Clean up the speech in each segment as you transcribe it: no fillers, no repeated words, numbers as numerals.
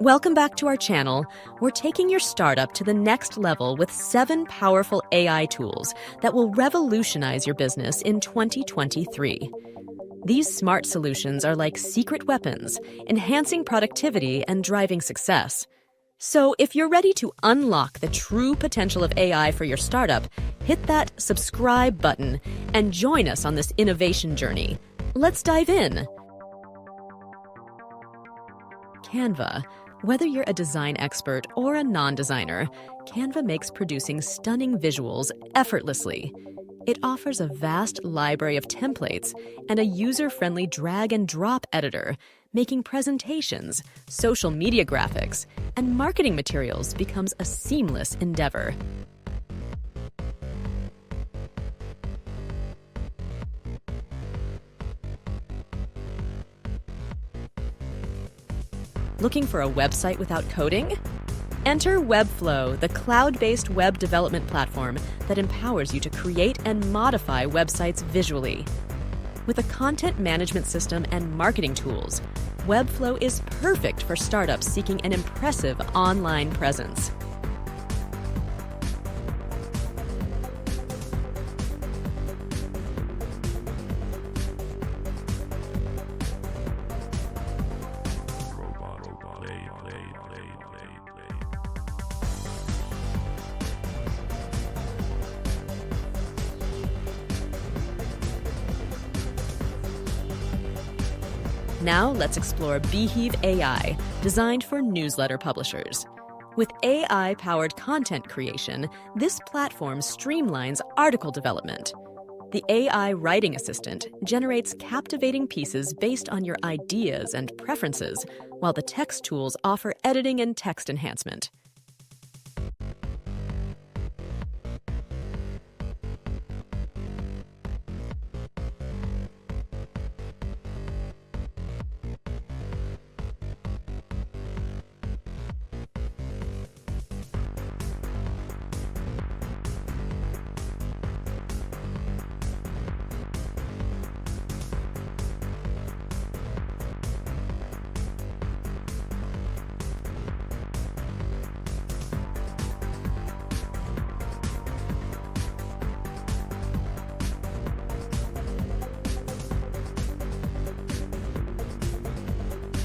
Welcome back to our channel. We're taking your startup to the next level with 7 powerful AI tools that will revolutionize your business in 2023. These smart solutions are like secret weapons, enhancing productivity and driving success. So if you're ready to unlock the true potential of AI for your startup, hit that subscribe button and join us on this innovation journey. Let's dive in. Canva. Whether you're a design expert or a non-designer, Canva makes producing stunning visuals effortlessly. It offers a vast library of templates and a user-friendly drag-and-drop editor, making presentations, social media graphics, and marketing materials becomes a seamless endeavor. Looking for a website without coding? Enter Webflow, the cloud-based web development platform that empowers you to create and modify websites visually. With a content management system and marketing tools, Webflow is perfect for startups seeking an impressive online presence. Now let's explore Beehiiv AI, designed for newsletter publishers. With AI-powered content creation, this platform streamlines article development. The AI writing assistant generates captivating pieces based on your ideas and preferences, while the text tools offer editing and text enhancement.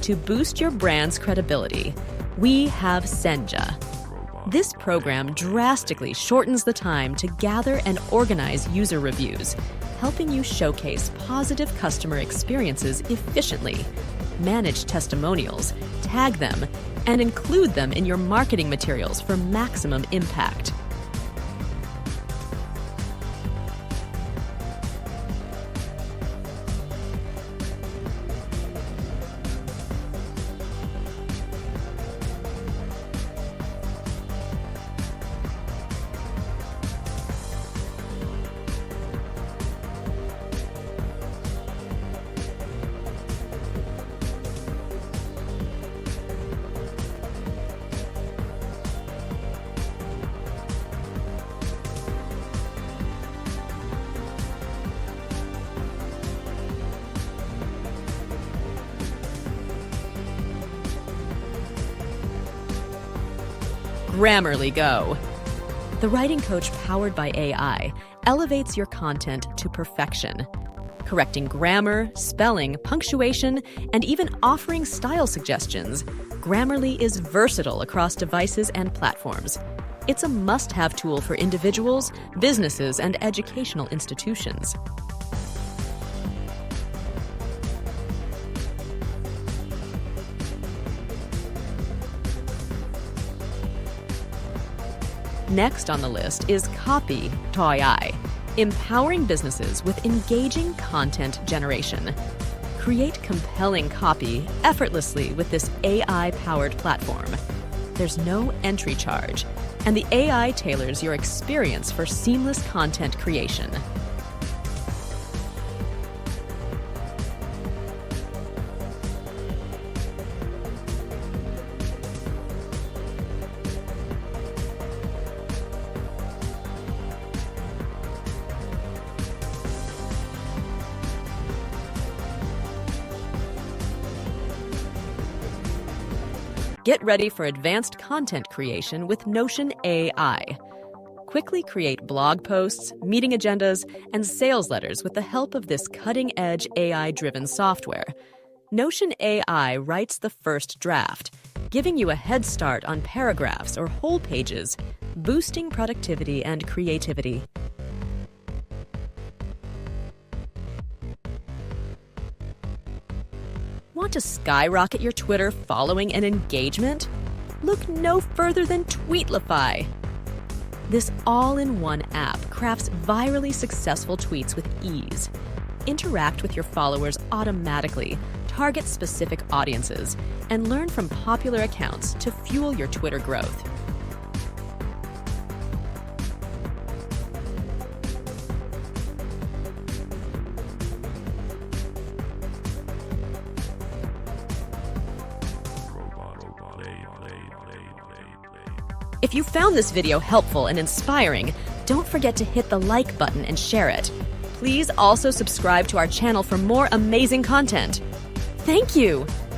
To boost your brand's credibility, we have Senja. This program drastically shortens the time to gather and organize user reviews, helping you showcase positive customer experiences efficiently, manage testimonials, tag them, and include them in your marketing materials for maximum impact. Grammarly Go. The writing coach powered by AI elevates your content to perfection. Correcting grammar, spelling, punctuation, and even offering style suggestions, Grammarly is versatile across devices and platforms. It's a must-have tool for individuals, businesses, and educational institutions. Next on the list is Copy.ai, empowering businesses with engaging content generation. Create compelling copy effortlessly with this AI-powered platform. There's no entry charge, and the AI tailors your experience for seamless content creation. Get ready for advanced content creation with Notion AI. Quickly create blog posts, meeting agendas, and sales letters with the help of this cutting-edge AI-driven software. Notion AI writes the first draft, giving you a head start on paragraphs or whole pages, boosting productivity and creativity. Want to skyrocket your Twitter following and engagement? Look no further than Tweetlify. This all-in-one app crafts virally successful tweets with ease. Interact with your followers automatically, target specific audiences, and learn from popular accounts to fuel your Twitter growth. If you found this video helpful and inspiring, don't forget to hit the like button and share it. Please also subscribe to our channel for more amazing content. Thank you!